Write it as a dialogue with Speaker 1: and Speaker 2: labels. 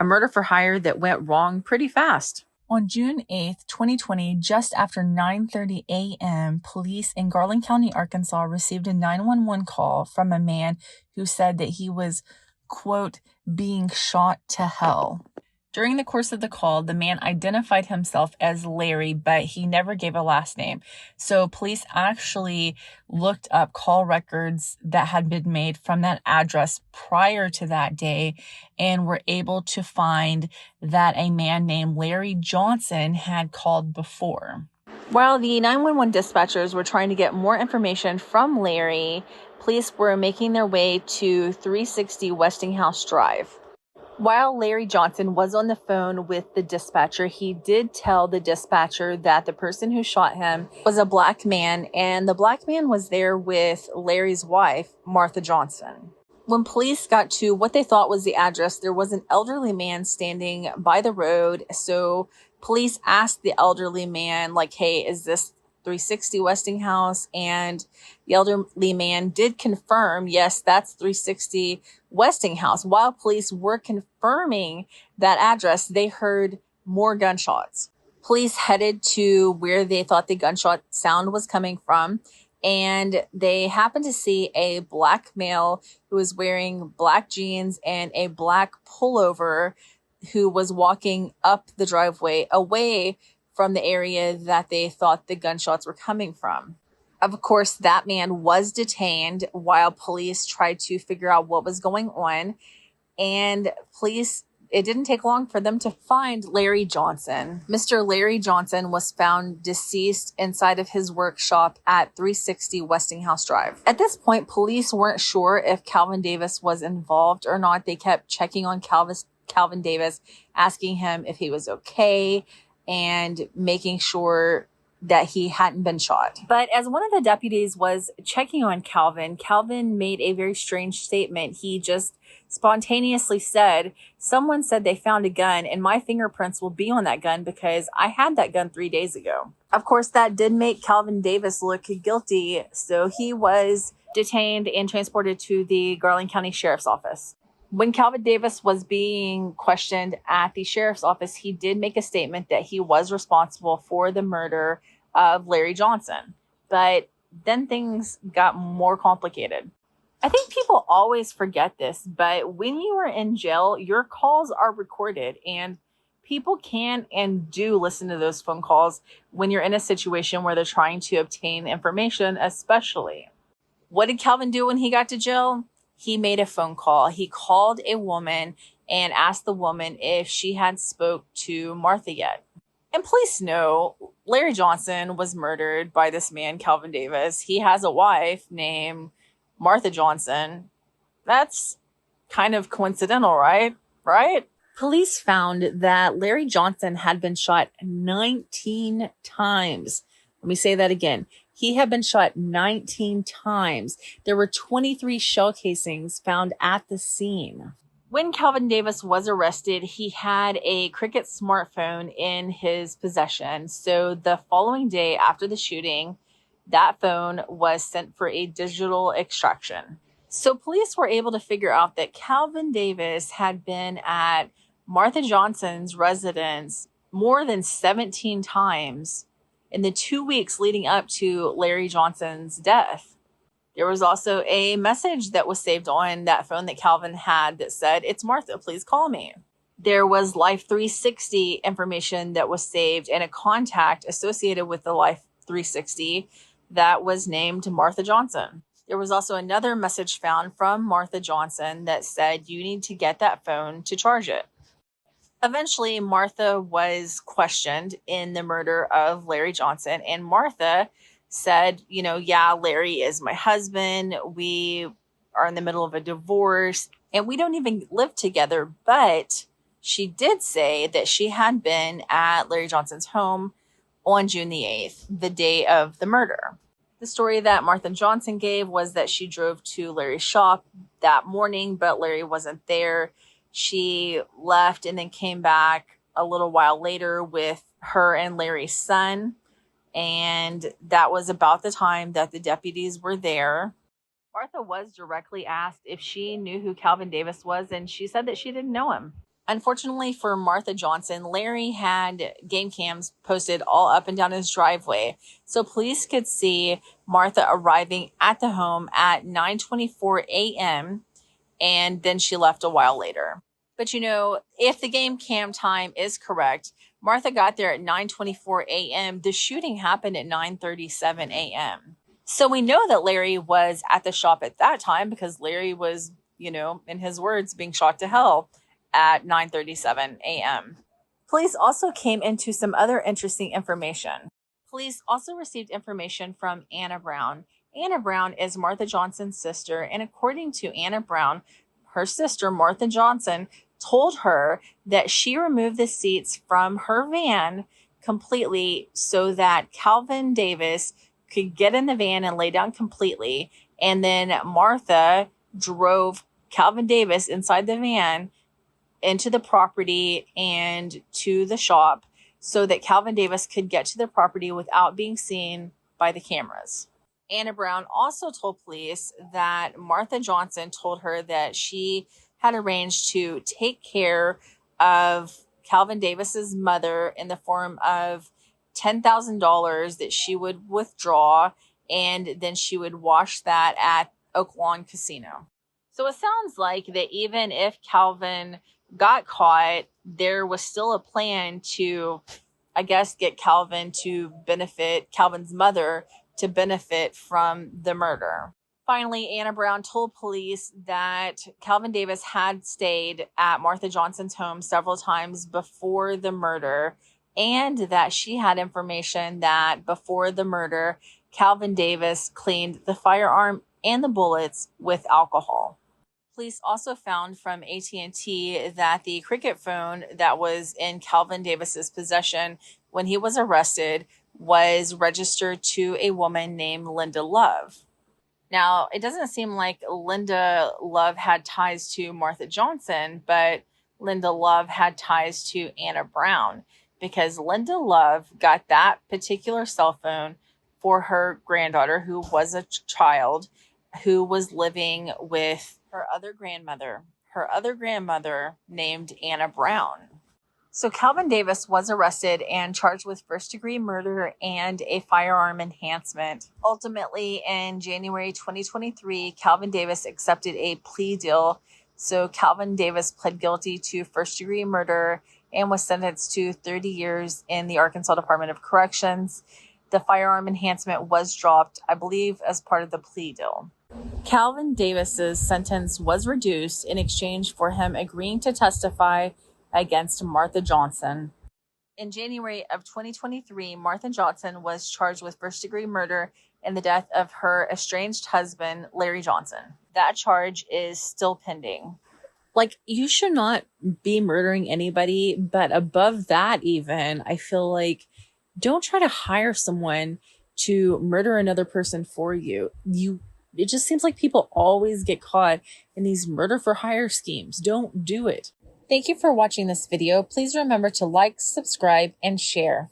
Speaker 1: a murder for hire that went wrong pretty fast.
Speaker 2: On June 8th, 2020, just after 9:30 a.m., police in Garland County, Arkansas, received a 911 call from a man who said that he was, quote, being shot to hell. During the course of the call, the man identified himself as Larry, but he never gave a last name. So police actually looked up call records that had been made from that address prior to that day and were able to find that a man named Larry Johnson had called before. While the 911 dispatchers were trying to get more information from Larry, police were making their way to 360 Westinghouse Drive. While Larry Johnson was on the phone with the dispatcher, he did tell the dispatcher that the person who shot him was a black man, and the black man was there with Larry's wife, Martha Johnson. When police got to what they thought was the address, there was an elderly man standing by the road. So police asked the elderly man, like, hey, is this 360 Westinghouse? And the elderly man did confirm, yes, that's 360 Westinghouse. While police were confirming that address, they heard more gunshots. Police headed to where they thought the gunshot sound was coming from, and they happened to see a black male who was wearing black jeans and a black pullover who was walking up the driveway away from the area that they thought the gunshots were coming from. Of course, that man was detained while police tried to figure out what was going on. And it didn't take long for them to find Larry Johnson. Mr. Larry Johnson was found deceased inside of his workshop at 360 Westinghouse Drive. At this point, police weren't sure if Calvin Davis was involved or not. They kept checking on Calvin Davis, asking him if he was okay, and making sure that he hadn't been shot. But as one of the deputies was checking on Calvin made a very strange statement. He just spontaneously said, someone said they found a gun and my fingerprints will be on that gun because I had that gun 3 days ago. Of course, that did make Calvin Davis look guilty, so he was detained and transported to the Garland County Sheriff's Office. When Calvin Davis was being questioned at the sheriff's office, he did make a statement that he was responsible for the murder of Larry Johnson. But then things got more complicated. I think people always forget this, but when you are in jail, your calls are recorded, and people can and do listen to those phone calls when you're in a situation where they're trying to obtain information, especially. What did Calvin do when he got to jail? He made a phone call. He called a woman and asked the woman if she had spoke to Martha yet. And police know Larry Johnson was murdered by this man, Calvin Davis. He has a wife named Martha Johnson. That's kind of coincidental, right? Right? Police found that Larry Johnson had been shot 19 times. Let me say that again. He had been shot 19 times. There were 23 shell casings found at the scene. When Calvin Davis was arrested, he had a Cricket smartphone in his possession. So the following day after the shooting, that phone was sent for a digital extraction. So police were able to figure out that Calvin Davis had been at Martha Johnson's residence more than 17 times in the 2 weeks leading up to Larry Johnson's death. There was also a message that was saved on that phone that Calvin had that said, "It's Martha, please call me." There was Life 360 information that was saved and a contact associated with the Life 360 that was named Martha Johnson. There was also another message found from Martha Johnson that said, "You need to get that phone to charge it." Eventually, Martha was questioned in the murder of Larry Johnson, and Martha said, yeah, Larry is my husband. We are in the middle of a divorce, and we don't even live together. But she did say that she had been at Larry Johnson's home on June the 8th, the day of the murder. The story that Martha Johnson gave was that she drove to Larry's shop that morning, but Larry wasn't there. She left and then came back a little while later with her and Larry's son. And that was about the time that the deputies were there. Martha was directly asked if she knew who Calvin Davis was, and she said that she didn't know him.
Speaker 1: Unfortunately for Martha Johnson, Larry had game cams posted all up and down his driveway, so police could see Martha arriving at the home at 9:24 a.m. and then she left a while later. But if the game cam time is correct, Martha got there at 9:24 a.m. The shooting happened at 9:37 a.m. So we know that Larry was at the shop at that time because Larry was, in his words, being shot to hell at 9:37 a.m. Police also came into some other interesting information. Police also received information from Anna Brown. Anna Brown is Martha Johnson's sister, and according to Anna Brown, her sister, Martha Johnson, told her that she removed the seats from her van completely so that Calvin Davis could get in the van and lay down completely. And then Martha drove Calvin Davis inside the van into the property and to the shop so that Calvin Davis could get to the property without being seen by the cameras. Anna Brown also told police that Martha Johnson told her that she had arranged to take care of Calvin Davis's mother in the form of $10,000 that she would withdraw, and then she would wash that at Oak Lawn Casino. So it sounds like that even if Calvin got caught, there was still a plan to, I guess, get Calvin's mother to benefit from the murder. Finally, Anna Brown told police that Calvin Davis had stayed at Martha Johnson's home several times before the murder, and that she had information that before the murder, Calvin Davis cleaned the firearm and the bullets with alcohol. Police also found from AT&T that the cricket phone that was in Calvin Davis's possession when he was arrested was registered to a woman named Linda Love. Now, it doesn't seem like Linda Love had ties to Martha Johnson, but Linda Love had ties to Anna Brown because Linda Love got that particular cell phone for her granddaughter, who was a child, who was living with her other grandmother named Anna Brown. So Calvin Davis was arrested and charged with first-degree murder and a firearm enhancement. Ultimately, in January 2023, Calvin Davis accepted a plea deal. So Calvin Davis pled guilty to first-degree murder and was sentenced to 30 years in the Arkansas Department of Corrections. The firearm enhancement was dropped, I believe, as part of the plea deal. Calvin Davis's sentence was reduced in exchange for him agreeing to testify against Martha Johnson. In January of 2023, Martha Johnson was charged with first-degree murder in the death of her estranged husband, Larry Johnson. That charge is still pending. You should not be murdering anybody, but above that even, I feel like don't try to hire someone to murder another person for you. It just seems like people always get caught in these murder for hire schemes. Don't do it. Thank you for watching this video. Please remember to like, subscribe, and share.